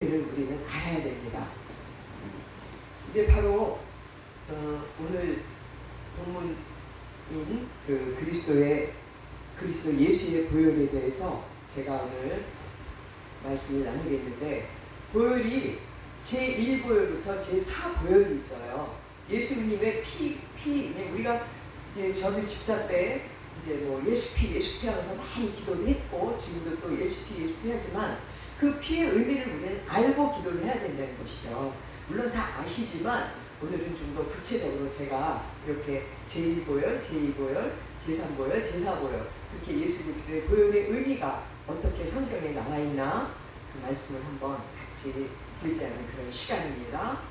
우리는 알아야 됩니다. 이제 바로 오늘 본문인 그리스도 예수의 보혈에 대해서 제가 오늘 말씀을 나누겠는데, 보혈이 제1보혈부터 제4보혈이 있어요. 예수님의 피 우리가 이제 저도 집사 때 이제 뭐 예수피 하면서 많이 기도를 했고, 지금도 또 예수피 하지만 그 피의 의미를 우리는 알고 기도를 해야 된다는 것이죠. 물론 다 아시지만 오늘은 좀 더 구체적으로 제가 이렇게 제1보혈, 제2보혈, 제3보혈, 제4보혈 그렇게 예수 그리스도의 보혈의 의미가 어떻게 성경에 나와 있나 그 말씀을 한번 같이 교제하는 그런 시간입니다.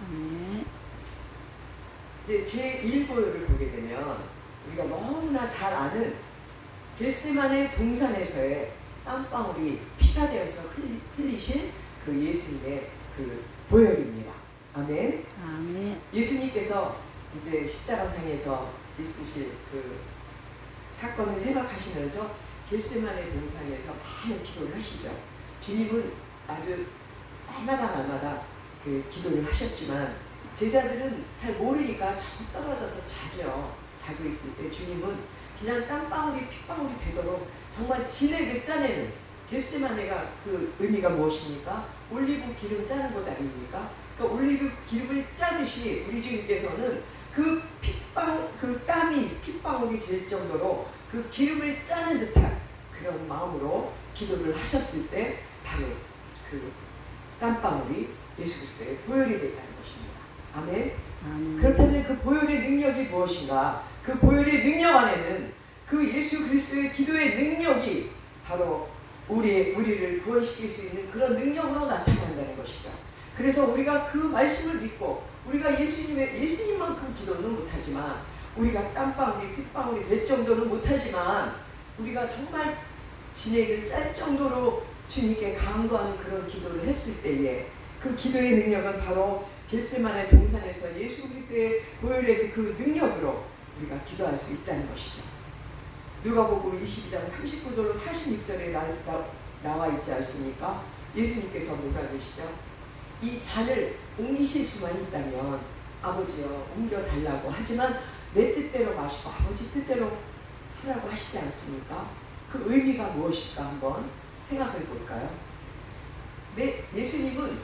이제 제1보혈을 보게 되면 우리가 너무나 잘 아는 겟세마네 동산에서의 땀방울이 피가 되어서 흘리신 그 예수님의 그 보혈입니다. 아멘. 아멘. 예수님께서 이제 십자가상에서 있으실 그 사건을 생각하시면서 겟세마네 동산에서 많은 기도를 하시죠. 주님은 아주 날마다 그 기도를 하셨지만 제자들은 잘 모르니까 자꾸 떨어져서 자고 있을 때 주님은 그냥 땀방울이 핏방울이 되도록 정말 진액을 그 짜내는, 겟세마네가 그 의미가 무엇입니까? 올리브 기름 짜는 것 아닙니까? 그러니까 올리브 기름을 짜듯이 우리 주님께서는 그 땀이 핏방울이 될 정도로 그 기름을 짜는 듯한 그런 마음으로 기도를 하셨을 때 바로 그 땀방울이 예수 그리스도의 보혈이 됐다는 것입니다. 아멘. 그렇다면 그 보혈의 능력이 무엇인가? 그 보혈의 능력 안에는 그 예수 그리스도의 기도의 능력이 바로 우리를 구원시킬 수 있는 그런 능력으로 나타난다는 것이죠. 그래서 우리가 그 말씀을 믿고 우리가 예수님만큼 기도는 못하지만, 우리가 땀방울이 핏방울이 될 정도는 못하지만, 우리가 정말 진액을 짤 정도로 주님께 간구하는 그런 기도를 했을 때에 그 기도의 능력은 바로 겟세마네 동산에서 예수 그리스도의 보혈의 그 능력으로 우리가 기도할 수 있다는 것이죠. 누가복음 22장 39절로 46절에 나와 있지 않습니까? 예수님께서 뭐라 그러시죠? 이 잔을 옮기실 수만 있다면 아버지여 옮겨달라고, 하지만 내 뜻대로 마시고 아버지 뜻대로 하라고 하시지 않습니까? 그 의미가 무엇일까 한번 생각해 볼까요? 예수님은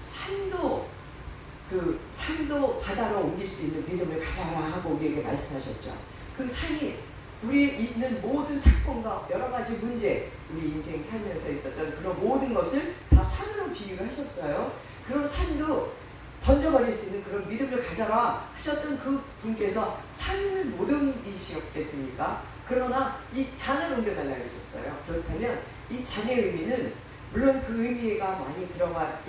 산도 바다로 옮길 수 있는 믿음을 가져라 하고 우리에게 말씀하셨죠. 그 산이 우리에 있는 모든 사건과 여러 가지 문제, 우리 인생 살면서 있었던 그런 모든 것을 다 산으로 비유를 하셨어요. 그런 산도 던져버릴 수 있는 그런 믿음을 가져라 하셨던 그 분께서 산을 못 옮기셨겠습니까? 그러나 이 잔을 옮겨달라고 하셨어요. 그렇다면 이 잔의 의미는 물론 그 의미가 많이 들어가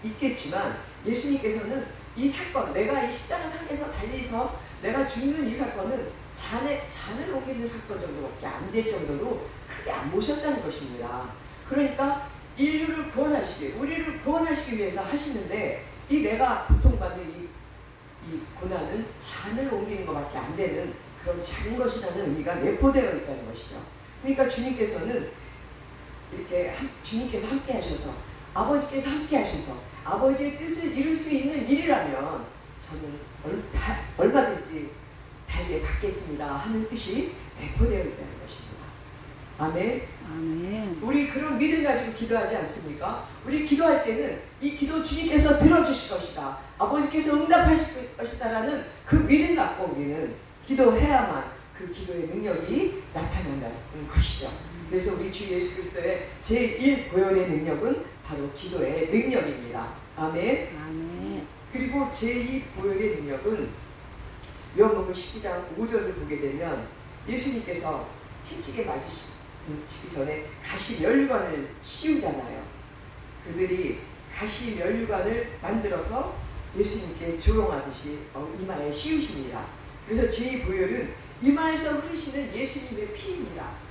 있겠지만, 예수님께서는 이 사건, 내가 이 십자가상에서 달리서 내가 죽는 이 사건은 잔을 옮기는 사건 정도밖에 안 될 정도로 크게 안 보셨다는 것입니다. 그러니까 인류를 우리를 구원하시기 위해서 하시는데, 이 내가 고통받는 이 고난은 잔을 옮기는 것밖에 안 되는 그런 작은 것이라는 의미가 내포되어 있다는 것이죠. 그러니까 주님께서는 이렇게 주님께서 함께 하셔서, 아버지께서 함께 하셔서 아버지의 뜻을 이룰 수 있는 일이라면 저는 얼마든지 달게 받겠습니다 하는 뜻이 내포되어 있다는 것입니다. 아멘. 아멘. 우리 그런 믿음 가지고 기도하지 않습니까? 우리 기도할 때는 이 기도 주님께서 들어주실 것이다, 아버지께서 응답하실 것이다라는 그 믿음 갖고 우리는 기도해야만 그 기도의 능력이 나타난다는 것이죠. 그래서 우리 주 예수 그리스도의 제1보혈의 능력은 바로 기도의 능력입니다. 아멘. 아멘. 그리고 제2보혈의 능력은 요한복음 12장 5절을 보게 되면 예수님께서 채찍에 맞으시기 전에 가시 면류관을 씌우잖아요. 그들이 가시 면류관을 만들어서 예수님께 조롱하듯이 이마에 씌우십니다. 그래서 제2보혈은 이마에서 흐르시는 예수님의 피입니다.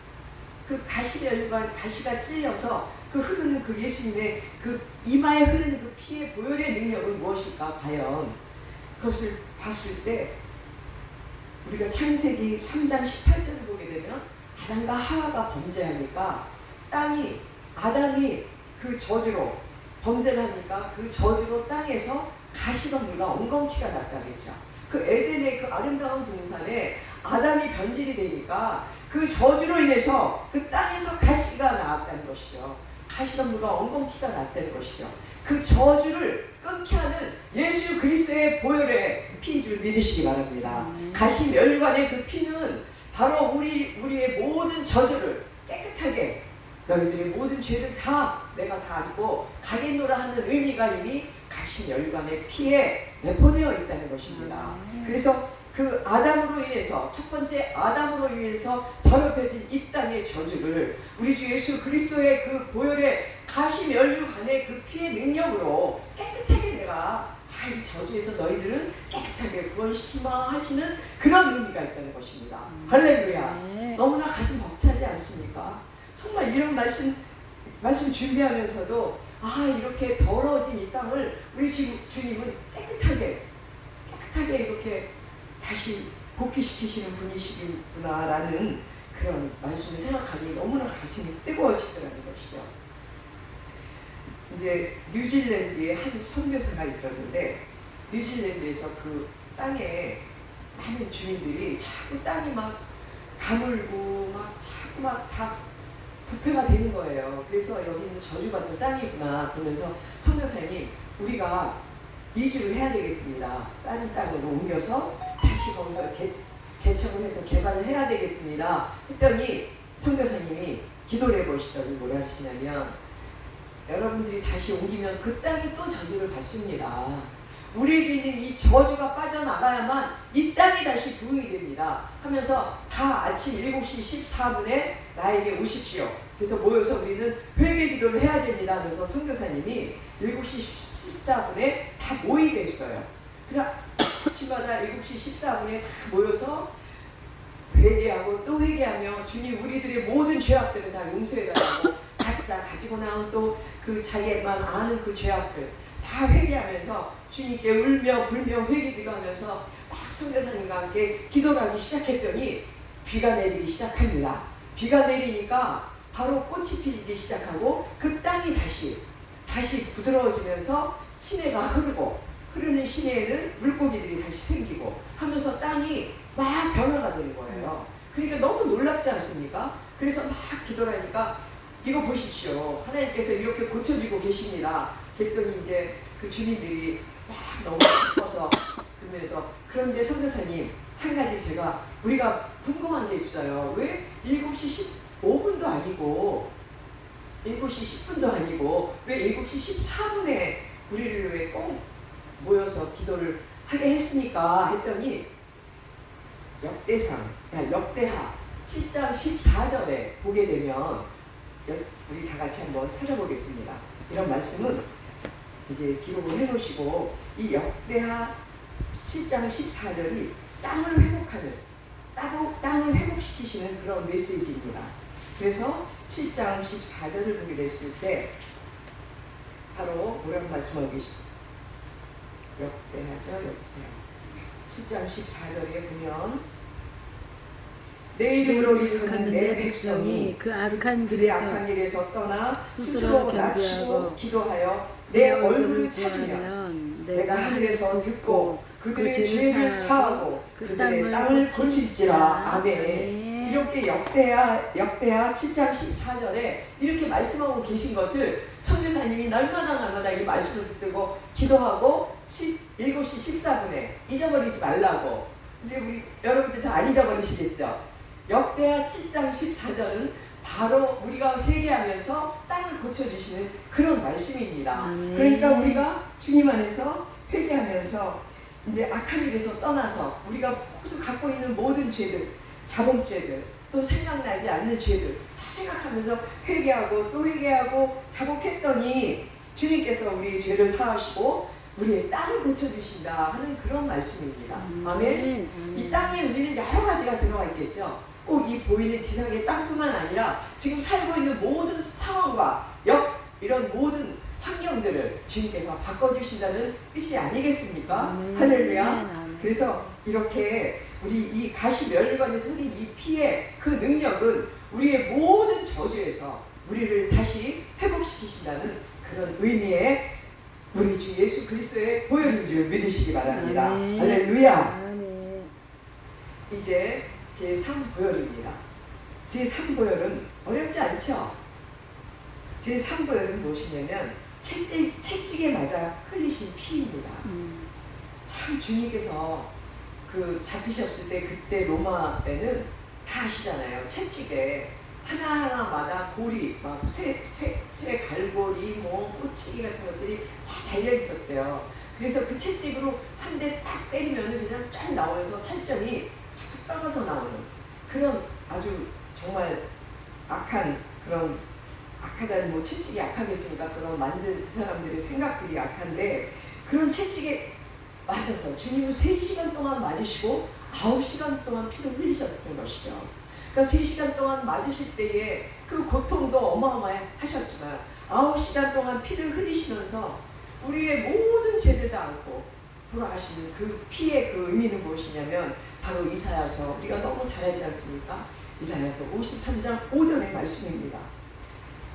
그 가시 면류관, 가시가 찔려서 그 흐르는 그 예수님의 그 이마에 흐르는 그 피의 보혈의 능력은 무엇일까? 과연 그것을 봤을 때 우리가 창세기 3장 18절을 보게 되면 아담과 하와가 범죄하니까 아담이 그 저주로 범죄를 하니까 그 저주로 땅에서 가시덤불과 엉겅퀴가 났다 그랬죠. 그 에덴의 그 아름다운 동산에 아담이 변질이 되니까 그 저주로 인해서 그 땅에서 가시가 나왔다는 것이죠. 가시덤불과 엉겅퀴가 났다는 것이죠. 그 저주를 끊게 하는 예수 그리스도의 보혈의 피인 줄 믿으시기 바랍니다. 가시 멸관의 그 피는 바로 우리의 모든 저주를 깨끗하게, 너희들의 모든 죄를 다 내가 다 안고 가겠노라 하는 의미가 이미 가시 멸관의 피에 내포되어 있다는 것입니다. 그래서 그 아담으로 인해서, 첫 번째 아담으로 인해서 더럽혀진 이 땅의 저주를 우리 주 예수 그리스도의 그 보혈의 가시 멸관의 그 피의 능력으로 깨끗하게 내가 다 이 저주에서 너희들은 깨끗하게 구원시키마 하시는 그런 의미가 있다는 것입니다. 할렐루야. 너무나 가슴 벅차지 않습니까? 정말 이런 말씀 준비하면서도 이렇게 더러워진 이 땅을 우리 주님은 깨끗하게 이렇게 다시 복귀시키시는 분이시구나라는 그런 말씀을 생각하니 너무나 가슴이 뜨거워지더라는 것이죠. 이제 뉴질랜드에 한 선교사가 있었는데, 뉴질랜드에서 그 땅에 많은 주민들이 자꾸 땅이 막 가물고 자꾸 다 부패가 되는 거예요. 그래서 여기는 저주받는 땅이구나 그러면서 선교사님, 우리가 이주를 해야 되겠습니다. 다른 땅으로 옮겨서 다시 거기서 개척을 해서 개발을 해야 되겠습니다 했더니 선교사님이 기도를 해보시더니 뭐라 하시냐면, 여러분들이 다시 옮기면 그 땅이 또 저주를 받습니다. 우리에게 있는 이 저주가 빠져나가야만 이 땅이 다시 부흥이 됩니다 하면서 다 아침 7시 14분에 나에게 오십시오. 그래서 모여서 우리는 회개 기도를 해야 됩니다 하면서 선교사님이 7시 14분에 다 모이게 했어요. 그래서 아침마다 7시 14분에 다 모여서 회개하고 또 회개하며, 주님 우리들의 모든 죄악들을 다 용서해달라고 각자 가지고 나온 또 그 자기만 아는 그 죄악들 다 회개하면서 주님께 울며 불며 회개 기도하면서 막 선교사님과 함께 기도를 하기 시작했더니 비가 내리기 시작합니다. 비가 내리니까 바로 꽃이 피기 시작하고 그 땅이 다시 부드러워지면서 시내가 흐르는 시내에는 물고기들이 다시 생기고 하면서 땅이 막 변화가 되는 거예요. 그러니까 너무 놀랍지 않습니까? 그래서 막 기도를 하니까 이거 보십시오. 하나님께서 이렇게 고쳐지고 계십니다. 그랬더니 이제 그 주민들이 막 너무 기뻐서 그러면서, 그런데 선교사님 한 가지 우리가 궁금한 게 있어요. 왜 7시 15분도 아니고 7시 10분도 아니고 왜 7시 14분에 우리를 왜 꼭 모여서 기도를 하게 했습니까? 했더니 역대하 7장 14절에 보게 되면, 우리 다 같이 한번 찾아보겠습니다. 이런 말씀은 이제 기록을 해놓으시고, 이 역대하 7장 14절이 땅을 회복시키시는 그런 메시지입니다. 그래서 7장 14절을 보게 됐을 때 바로 뭐라고 말씀하고 계시죠? 역대하 7장 14절에 보면, 내 이름으로 일컫는 내 백성이 그 악한 그의 악한 길에서 떠나 스스로 낮추고 기도하여 내 얼굴을 찾으면 내가 하늘에서 듣고 그들의 죄를 사하고 그들의 땅을 고칠지라. 아멘. 이렇게 역대하 7장 14절에 이렇게 말씀하고 계신 것을 선교사님이 날마다 이 말씀을 듣고 기도하고 7시 14분에 잊어버리지 말라고. 이제 우리 여러분들 다 안 잊어버리시겠죠? 역대하 7장 14절은 바로 우리가 회개하면서 땅을 고쳐주시는 그런 말씀입니다. 그러니까 우리가 주님 안에서 회개하면서 이제 악한 길에서 떠나서 우리가 모두 갖고 있는 모든 죄들, 자복죄들, 또 생각나지 않는 죄들 다 생각하면서 회개하고 또 회개하고 자복했더니 주님께서 우리의 죄를 사하시고 우리의 땅을 고쳐주신다 하는 그런 말씀입니다. 아멘. 이 땅에 우리는 여러 가지가 들어가 있겠죠. 꼭 이 보이는 지상의 땅뿐만 아니라 지금 살고 있는 모든 상황과 이런 모든 환경들을 주님께서 바꿔주신다는 뜻이 아니겠습니까? 할렐루야. 그래서 이렇게 우리 이 가시 멸관에 생긴 이 피의 그 능력은 우리의 모든 저주에서 우리를 다시 회복시키신다는 그런 의미의 우리 주 예수 그리스도의 보혈인 줄 믿으시기 바랍니다. 아멘. 할렐루야. 아멘. 이제 제3보혈입니다. 제3보혈은 어렵지 않죠? 제3보혈은 무엇이냐면 채찍에 맞아 흘리신 피입니다. 참 주님께서 그 잡히셨을 때 그때 로마에는 다 아시잖아요. 채찍에 하나하나마다 고리, 막 쇠 갈고리, 뭐 꼬치기 같은 것들이 다 달려 있었대요. 그래서 그 채찍으로 한 대 딱 때리면 그냥 쫙 나오면서 살점이 툭 떨어져 나오는 그런 아주 정말 악한 그런 악하다는 뭐 채찍이 악하겠습니까? 그런 만든 그 사람들의 생각들이 악한데 그런 채찍에 맞아서 주님은 3시간 동안 맞으시고 9시간 동안 피를 흘리셨던 것이죠. 그러니까 3시간 동안 맞으실 때에 그 고통도 어마어마하셨지만 9시간 동안 피를 흘리시면서 우리의 모든 죄를 다 안고 돌아가시는 그 피의 그 의미는 무엇이냐면 바로 이사야서 우리가 너무 잘 알지 않습니까? 이사야서 53장 5절의 말씀입니다.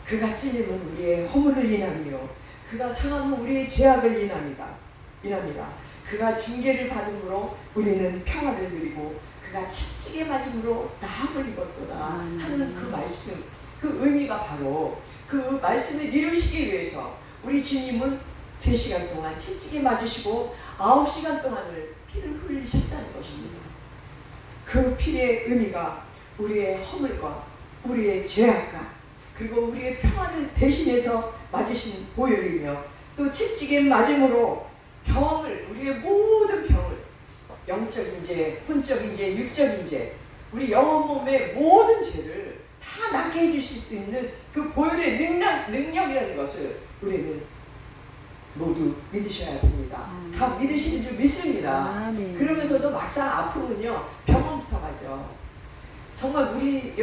그가 찔림은 우리의 허물을 인함이요 그가 상함은 우리의 죄악을 인함이다. 그가 징계를 받음으로 우리는 평화를 누리고 그가 채찍에 맞음으로 나음을 입었도다 하는 그 말씀, 그 의미가 바로 그 말씀을 이루시기 위해서 우리 주님은 3시간 동안 채찍에 맞으시고 9시간 동안을 피를 흘리셨다는 것입니다. 그 피의 의미가 우리의 허물과 우리의 죄악과 그리고 우리의 평안을 대신해서 맞으신 보혈이며 또 채찍에 맞음으로 병을 우리의 모든 병을 영적인 죄, 혼적인 죄, 육적인 죄 우리 영혼 몸의 모든 죄를 다 낫게 해주실 수 있는 그 보혈의 능력이라는 것을 우리는 모두 믿으셔야 됩니다. 다 믿으시는 줄 믿습니다. 아멘. 그러면서도 막상 아프면요 병원부터 가죠. 정말 우리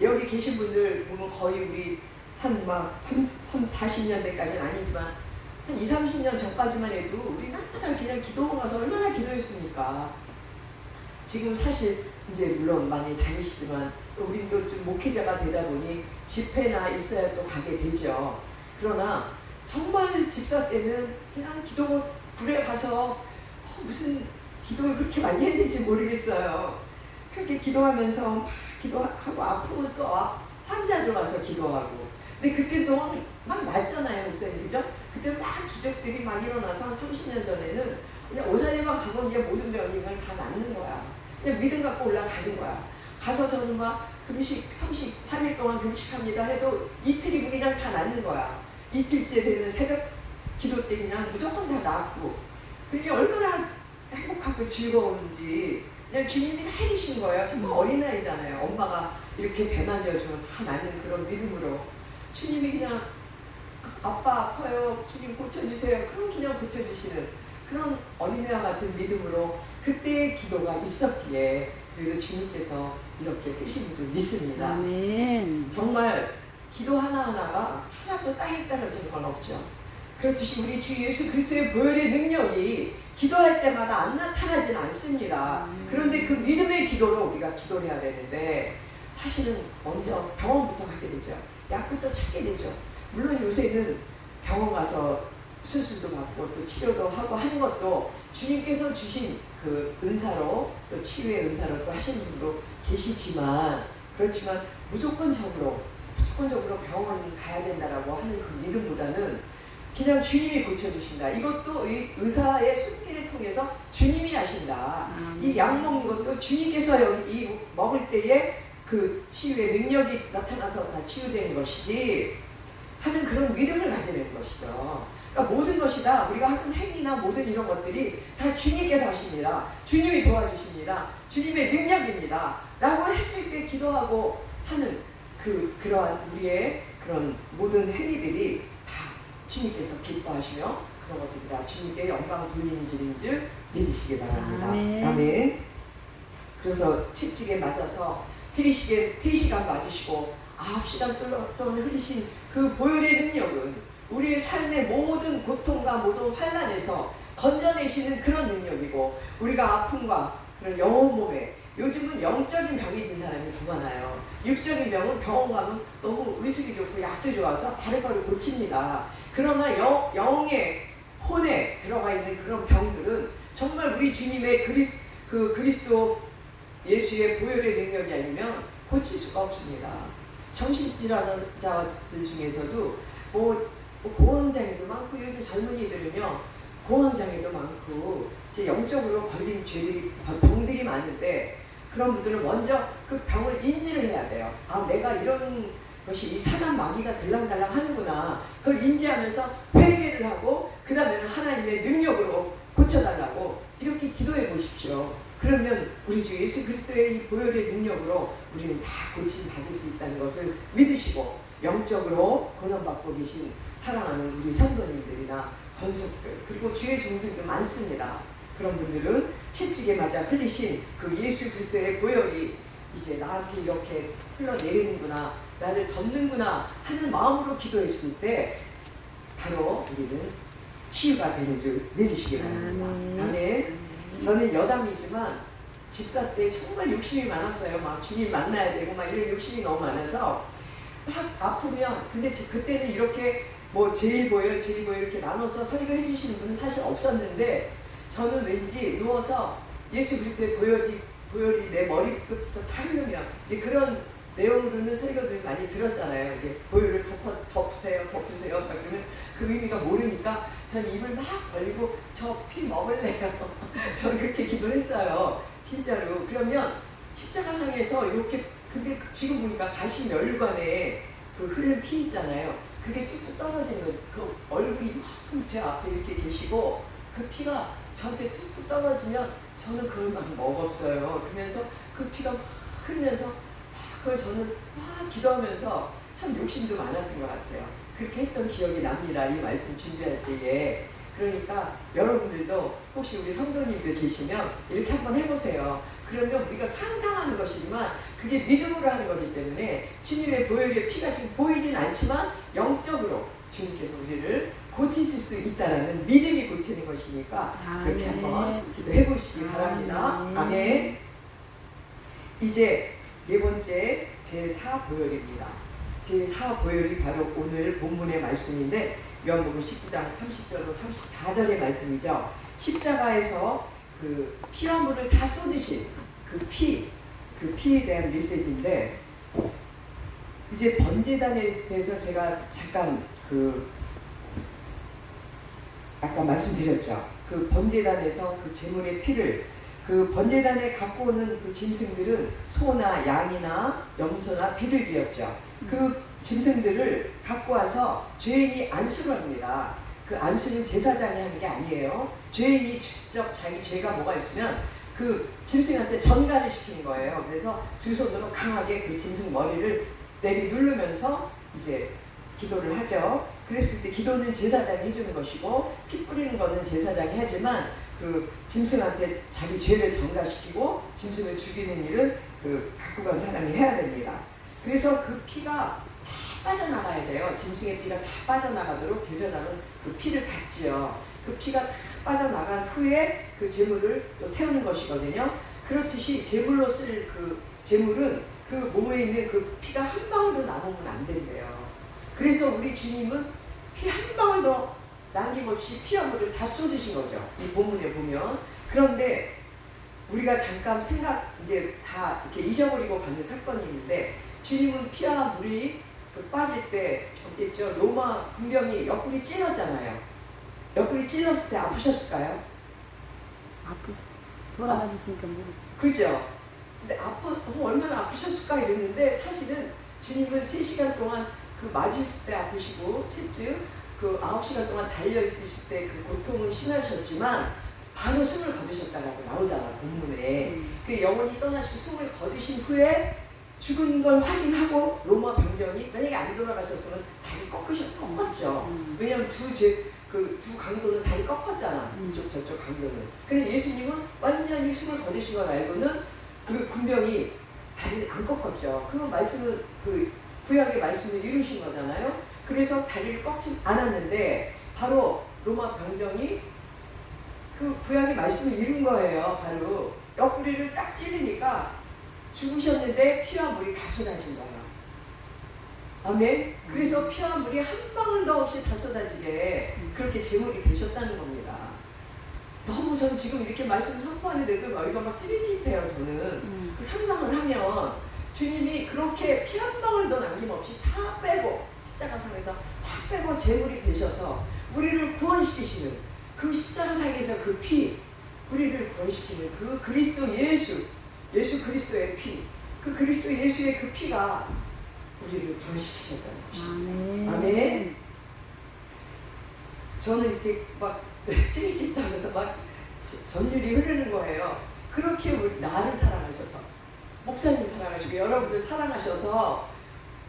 여기 계신 분들 보면 거의 우리 한 막 40년대까지는 아니지만 한 20-30년 전까지만 해도 우리 날마다 그냥 기도원 가서 얼마나 기도했습니까? 지금 사실 이제 물론 많이 다니시지만 또 우리도 좀 목회자가 되다 보니 집회나 있어야 또 가게 되죠. 그러나 정말 집사 때는 그냥 기도원 굴에 가서 무슨 기도를 그렇게 많이 했는지 모르겠어요. 그렇게 기도하면서 막 기도하고 아프면 또 환자들 와서 기도하고 근데 그때도 막 낫잖아요 목사님 그죠? 그때 막 기적들이 막 일어나서 한 30년 전에는 그냥 오산에만 가면 이제 모든 병이 그냥 다 낫는 거야. 그냥 믿음 갖고 올라가는 거야. 가서 저는 막 금식 33일 동안 금식합니다 해도 이틀이면 그냥 다 낫는 거야. 이틀째 되는 새벽 기도 때 그냥 무조건 다 낫고 그게 얼마나 행복하고 즐거운지 그냥 주님이 다 해주신 거예요. 정말 어린아이잖아요. 엄마가 이렇게 배 만져주면 다 낫는 그런 믿음으로 주님이 그냥 아빠 아파요 주님 고쳐주세요 그럼 그냥 고쳐주시는 그런 어린애와 같은 믿음으로 그때의 기도가 있었기에 그래도 주님께서 이렇게 쓰시는 줄 믿습니다. 아멘. 정말 기도 하나하나가 하나도 땅에 떨어지는 건 없죠. 그렇듯이 우리 주 예수 그리스도의 보혈의 능력이 기도할 때마다 안 나타나진 않습니다. 그런데 그 믿음의 기도로 우리가 기도를 해야 되는데 사실은 먼저 병원부터 가게 되죠. 약부터 찾게 되죠. 물론 요새는 병원 가서 수술도 받고 또 치료도 하고 하는 것도 주님께서 주신 그 은사로 또 치유의 은사로 또 하시는 분도 계시지만 그렇지만 무조건적으로 병원 가야 된다라고 하는 그 믿음보다는 그냥 주님이 고쳐주신다. 이것도 이 의사의 손길을 통해서 주님이 하신다. 이 약 먹는 것도 주님께서 여기 이 먹을 때에 그 치유의 능력이 나타나서 다 치유되는 것이지 하는 그런 믿음을 가져야 되는 것이죠. 그러니까 모든 것이 다 우리가 하는 행위나 모든 이런 것들이 다 주님께서 하십니다. 주님이 도와주십니다. 주님의 능력입니다. 라고 했을 때 기도하고 하는 그러한 우리의 그런 모든 행위들이 다 주님께서 기뻐하시며 그런 것들이 다 주님께 영광 돌리는 줄인 믿으시기 바랍니다. 아멘. 아멘. 그래서 채찍에 맞아서 3시간 맞으시고 9시간 동안 흘리신 그 보혈의 능력은 우리의 삶의 모든 고통과 모든 환난에서 건져내시는 그런 능력이고 우리가 아픔과 그런 영혼 몸에 요즘은 영적인 병이 든 사람이 더 많아요. 육적인 병은 병원 가면 너무 의식이 좋고 약도 좋아서 바로바로 고칩니다. 그러나 영의 혼에 들어가 있는 그런 병들은 정말 우리 주님의 그리스도 예수의 보혈의 능력이 아니면 고칠 수가 없습니다. 정신질환자들 중에서도 공황장애도 많고, 요즘 젊은이들은요 공황장애도 많고 이제 영적으로 걸린 병들이 많은데, 그런 분들은 먼저 그 병을 인지를 해야 돼요. 아, 내가 이런 것이 이 사단 마귀가 들랑달랑 하는구나. 그걸 인지하면서 회개를 하고 그 다음에는 하나님의 능력으로 고쳐달라고 이렇게 기도해 보십시오. 그러면 우리 주 예수 그리스도의 이 보혈의 능력으로 우리는 다 고침받을 수 있다는 것을 믿으시고, 영적으로 고난받고 계신 사랑하는 우리 성도님들이나 권속들, 그리고 주의 종들도 많습니다. 그런 분들은 채찍에 맞아 흘리신 그 예수 그리스도의 보혈이 이제 나한테 이렇게 흘러내리는구나, 나를 덮는구나 하는 마음으로 기도했을 때 바로 우리는 치유가 되는 줄 믿으시기 바랍니다. 아멘. 저는 여담이지만 집사 때 정말 욕심이 많았어요. 막 주님 만나야 되고 막 이런 욕심이 너무 많아서 막 아프면, 근데 그때는 이렇게 뭐 제일보혈 이렇게 나눠서 설교해 주시는 분은 사실 없었는데, 저는 왠지 누워서 예수 그리스도의 보혈이 내 머리끝부터 다 흐르면, 이제 그런 내용으로는 설교들 많이 들었잖아요. 이게 보혈을 덮으세요 막 그러면 그 의미가 모르니까 전 입을 막 벌리고 저 피 먹을래요. 저는 그렇게 기도했어요. 진짜로. 그러면 십자가상에서 이렇게, 근데 지금 보니까 가시 멸관에 그 흐른 피 있잖아요. 그게 뚝뚝 떨어지는 거예요. 그 얼굴이 막 제 앞에 이렇게 계시고 그 피가 저한테 뚝뚝 떨어지면 저는 그걸 막 먹었어요. 그러면서 그 피가 막 흐르면서 그걸 저는 막 기도하면서 참 욕심도 많았던 것 같아요. 그렇게 했던 기억이 납니다. 이 말씀 준비할 때에. 그러니까 여러분들도 혹시 우리 성도님들 계시면 이렇게 한번 해보세요. 그러면 우리가 상상하는 것이지만 그게 믿음으로 하는 거기 때문에 주님의 보혈의 피가 지금 보이진 않지만 영적으로 주님께서 우리를 고치실 수 있다라는 믿음이 고치는 것이니까 그렇게 한번 기도해 보시기 바랍니다. 아멘. 이제 네 번째 제4보혈입니다. 제4보혈이 바로 오늘 본문의 말씀인데, 요한복음 19장 30절로 34절의 말씀이죠. 십자가에서 그 피와 물을 다 쏟으신 그 피에 대한 메시지인데, 이제 번제단에 대해서 제가 잠깐 아까 말씀드렸죠. 그 번제단에서 그 제물의 피를, 그 번제단에 갖고 오는 그 짐승들은 소나 양이나 염소나 비둘기였죠. 그 짐승들을 갖고 와서 죄인이 안수를 합니다. 그 안수는 제사장이 하는 게 아니에요. 죄인이 직접 자기 죄가 뭐가 있으면 그 짐승한테 전가를 시키는 거예요. 그래서 두 손으로 강하게 그 짐승 머리를 내리 누르면서 이제 기도를 하죠. 그랬을 때 기도는 제사장이 해주는 것이고 피 뿌리는 거는 제사장이 하지만 그 짐승한테 자기 죄를 전가시키고 짐승을 죽이는 일을 그 갖고 간 사람이 해야 됩니다. 그래서 그 피가 다 빠져나가야 돼요. 짐승의 피가 다 빠져나가도록 제사장은 그 피를 받지요. 그 피가 다 빠져나간 후에 그 제물을 또 태우는 것이거든요. 그렇듯이 제물로 쓸 그 제물은 그 몸에 있는 그 피가 한 방울도 남으면 안 된대요. 그래서 우리 주님은 피 한 방울도 남김없이 피와 물을 다 쏟으신 거죠. 이 본문에 보면. 그런데 우리가 잠깐 이제 다 이렇게 잊어버리고 가는 사건이 있는데, 주님은 피와 물이 빠질 때 어땠죠? 로마 군병이 옆구리 찔렀잖아요. 옆구리 찔렀을 때 아프셨을까요? 돌아가셨으니까 모르지. 그죠? 근데 얼마나 아프셨을까 이랬는데, 사실은 주님은 3시간 동안 그 맞으실 때 아프시고 채찍 그 9시간 동안 달려있으실 때 그 고통은 심하셨지만 바로 숨을 거두셨다라고 나오잖아, 본문에. 그 영혼이 떠나시고 숨을 거두신 후에 죽은 걸 확인하고 로마 병정이 만약에 안 돌아가셨으면 다리 꺾었죠. 왜냐하면 두 강도는 다리 꺾었잖아. 이쪽 저쪽 강도는. 근데 예수님은 완전히 숨을 거두신 걸 알고는 그 군병이 다리를 안 꺾었죠. 그건 말씀은 그 구약의 말씀을 이루신 거잖아요. 그래서 다리를 꺾지 않았는데 바로 로마 병정이 그 구약의 말씀을 이룬 거예요. 바로 옆구리를 딱 찌르니까 죽으셨는데 피와 물이 다 쏟아진 거예요. 아멘. 그래서 피와 물이 한 방울도 없이 다 쏟아지게 그렇게 제물이 되셨다는 겁니다. 너무 전 지금 이렇게 말씀 선포하는데도 여기가 막 찌릿찌릿해요. 저는 그 상상을 하면 주님이 그렇게 피 한 방울도 남김없이 다 빼고 십자가상에서 다 빼고 제물이 되셔서 우리를 구원시키시는 그 십자가상에서 그 피, 우리를 구원시키는 그 그리스도 예수 그리스도의 피, 그 그리스도 예수의 그 피가 우리를 구원시키셨다는 것입니다. 아멘. 저는 이렇게 막 찌릿찌릿하면서 막 전율이 흐르는 거예요. 그렇게 나를 사랑하셔서, 목사님 사랑하시고 여러분들 사랑하셔서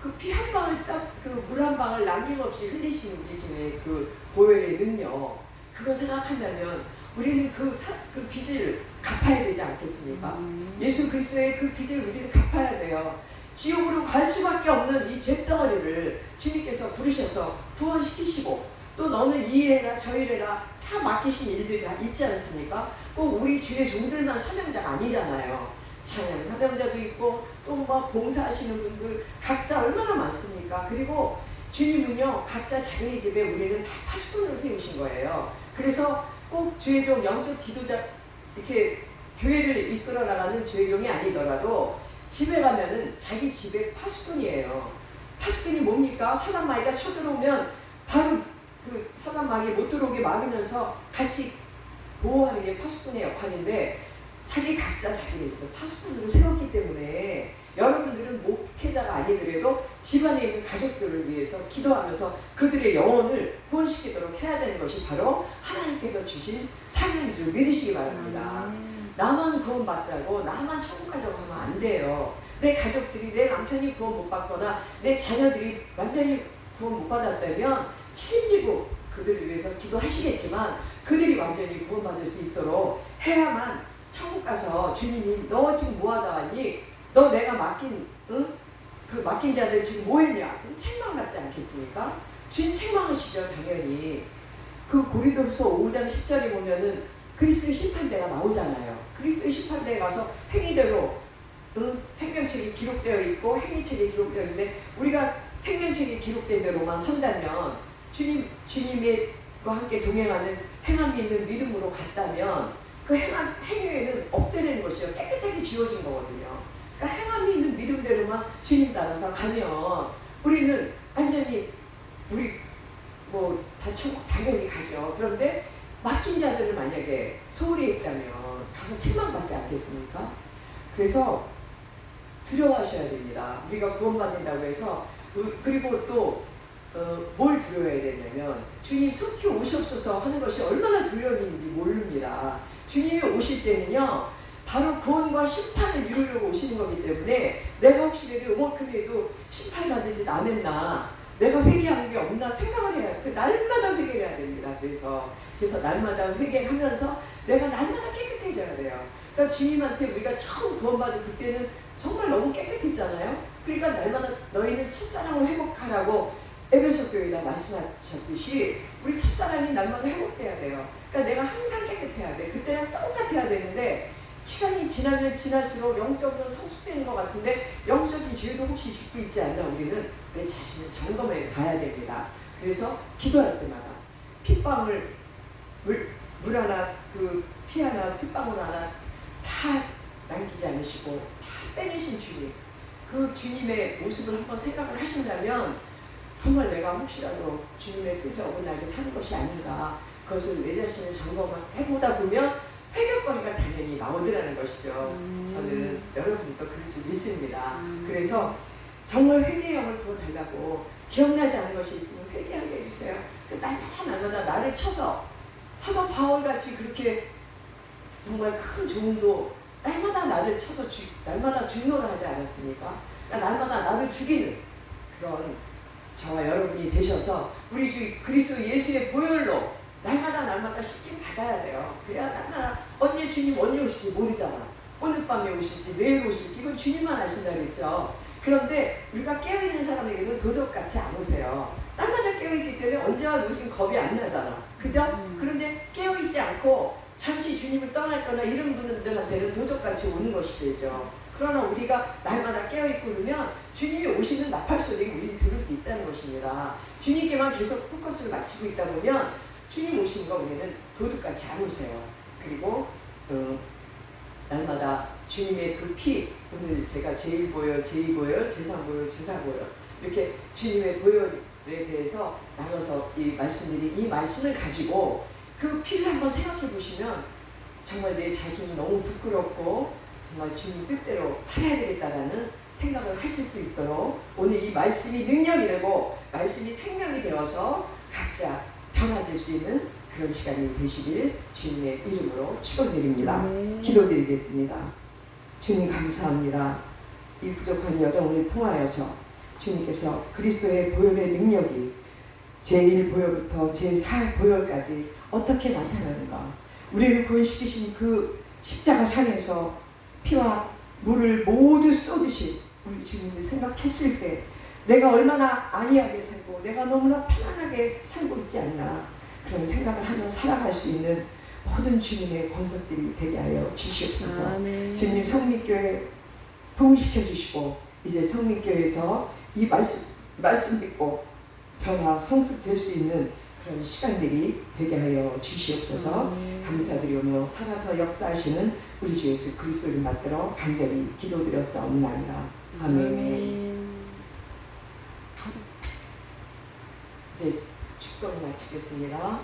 그 피 한 방울 딱 그 물 한 방울 남김없이 흘리시는 우리 주님의 그 보혈의 능력, 그거 생각한다면 우리는 그 빚을 갚아야 되지 않겠습니까? 예수 그리스도의 그 빚을 우리는 갚아야 돼요. 지옥으로 갈 수밖에 없는 이 죄덩어리를 주님께서 부르셔서 구원시키시고, 또 너는 이 일해라 저 일해라 다 맡기신 일들이 다 있지 않습니까? 꼭 우리 주의 종들만 사명자가 아니잖아요. 찬양 사명자도 있고 또 뭐 봉사하시는 분들 각자 얼마나 많습니까? 그리고 주님은요 각자 자기 집에 우리는 다 파수꾼으로 세우신 거예요. 그래서 꼭 주의종 영적 지도자 이렇게 교회를 이끌어 나가는 주의종이 아니더라도 집에 가면은 자기 집에 파수꾼이에요. 파수꾼이 뭡니까? 사단마귀가 쳐들어오면 바로 그 사단마귀 못 들어오게 막으면서 같이 보호하는 게 파수꾼의 역할인데, 자기 각자 자기네 집을 파수꾼으로 세웠기 때문에 여러분들은 목회자가 아니더라도 집안에 있는 가족들을 위해서 기도하면서 그들의 영혼을 구원시키도록 해야 되는 것이 바로 하나님께서 주신 사명인 줄 믿으시기 바랍니다. 나만 구원받자고 나만 천국 가자고 하면 안 돼요. 내 가족들이, 내 남편이 구원 못 받거나 내 자녀들이 완전히 구원 못 받았다면 책임지고 그들을 위해서 기도하시겠지만, 그들이 완전히 구원받을 수 있도록 해야만 천국 가서 주님이 너 지금 뭐하다 왔니? 너 내가 맡긴 그 맡긴 자들 지금 뭐했냐? 그럼 책망받지 않겠습니까? 주님 책망하시죠 당연히. 그 고린도후서 5장 10절에 보면은 그리스도의 심판대가 나오잖아요. 그리스도의 심판대에 가서 행위대로 생명책이 기록되어 있고 행위책이 기록되어 있는데, 우리가 생명책이 기록된 대로만 한다면, 주님과 함께 동행하는 행함이 있는 믿음으로 갔다면 그 행위에는 없대는 것이요 깨끗하게 지워진 거거든요. 그러니까 행함이 있는 믿음대로만 주님 따라서 가면 우리는 완전히 우리 뭐 다 천국 당연히 가죠. 그런데 맡긴 자들을 만약에 소홀히 했다면 가서 책망받지 않겠습니까? 그래서 두려워하셔야 됩니다. 우리가 구원받는다고 해서. 그리고 또 뭘 두려워해야 되냐면 주님 속히 오시옵소서 하는 것이 얼마나 두려움인지 모릅니다. 주님이 오실 때는요 바로 구원과 심판을 이루려고 오시는 거기 때문에, 내가 혹시라도 요만큼이라도 심판받지 않았나, 내가 회개한 게 없나 생각을 해야 돼요. 날마다 회개를 해야 됩니다. 그래서 날마다 회개하면서 내가 날마다 깨끗해져야 돼요. 그러니까 주님한테 우리가 처음 구원받은 그때는 정말 너무 깨끗했잖아요. 그러니까 날마다 너희는 첫사랑을 회복하라고 에베소 교회에다 말씀하셨듯이 우리 첫사랑이 날마다 회복돼야 돼요. 그러니까 내가 항상 깨끗해야 돼. 그때랑 똑같아야 되는데 시간이 지나면 지날수록 영적으로 성숙되는 것 같은데 영적인 죄도 혹시 짓고 있지 않나, 우리는 내 자신을 점검해 봐야 됩니다. 그래서 기도할 때마다 핏방울 물 하나, 그 피 하나, 핏방울 하나 다 남기지 않으시고 다 빼내신 주님, 그 주님의 모습을 한번 생각을 하신다면 정말 내가 혹시라도 주님의 뜻에 어긋나게 사는 것이 아닌가, 그것을 내 자신을 점검해보다 보면 회개거리가 당연히 나오더라는 것이죠. 저는 여러분도 그럴 줄 믿습니다. 그래서 정말 회개의 영을 부어달라고, 기억나지 않은 것이 있으면 회개하게 해주세요. 날마다 나를 쳐서, 사도 바울같이 그렇게 정말 큰 종도 날마다 나를 쳐서 날마다 중노를 하지 않았습니까? 그러니까 날마다 나를 죽이는 그런 저와 여러분이 되셔서 우리 주 그리스도 예수의 보혈로 날마다 씻김 받아야 돼요. 그래야 날마다 언제 주님 언제 오실지 모르잖아. 오늘 밤에 오실지 내일 오실지 이건 주님만 아신다 그랬죠. 그런데 우리가 깨어있는 사람에게는 도적같이 안 오세요. 날마다 깨어있기 때문에 언제와 우리는 겁이 안 나잖아. 그죠? 그런데 깨어있지 않고 잠시 주님을 떠날 거나 이런 분들한테는 도적같이 오는 것이 되죠. 그러나 우리가 날마다 깨어있고 그러면 주님이 오시는 나팔 소리를 우리는 들을 수 있다는 것입니다. 주님께만 계속 포커스를 맞추고 있다 보면 주님 오시는 거 우리는 도둑같이 안 오세요. 그리고 날마다 주님의 그 피, 오늘 제가 제1보혈, 제2보혈, 제3보혈, 제4보혈 이렇게 주님의 보혈에 대해서 나눠서 이 말씀을 가지고 그 피를 한번 생각해 보시면 정말 내 자신이 너무 부끄럽고 정말 주님 뜻대로 살아야 되겠다라는 생각을 하실 수 있도록 오늘 이 말씀이 능력이 되고 말씀이 생명이 되어서 각자 변화될 수 있는 그런 시간이 되시길 주님의 이름으로 축원드립니다. 기도드리겠습니다. 주님 감사합니다. 이 부족한 여정을 통하여서 주님께서 그리스도의 보혈의 능력이 제1보혈부터 제4보혈까지 어떻게 나타나는가, 우리를 구원시키신 그 십자가 상에서 피와 물을 모두 쏟으신 우리 주님을 생각했을 때 내가 얼마나 안이하게 살고 내가 너무나 편안하게 살고 있지 않나, 그런 생각을 하며 살아갈 수 있는 모든 주님의 권속들이 되게 하여 주시옵소서. 아멘. 주님 성립교회 부흥시켜 주시고 이제 성립교회에서 이 말씀 듣고 변화 성숙될 수 있는 그런 시간들이 되게 하여 주시옵소서. 감사드리오며 살아서 역사하시는 우리 주 예수 그리스도를 받들어 간절히 기도드렸사옵나이다. 아멘. 이제 축도를 마치겠습니다.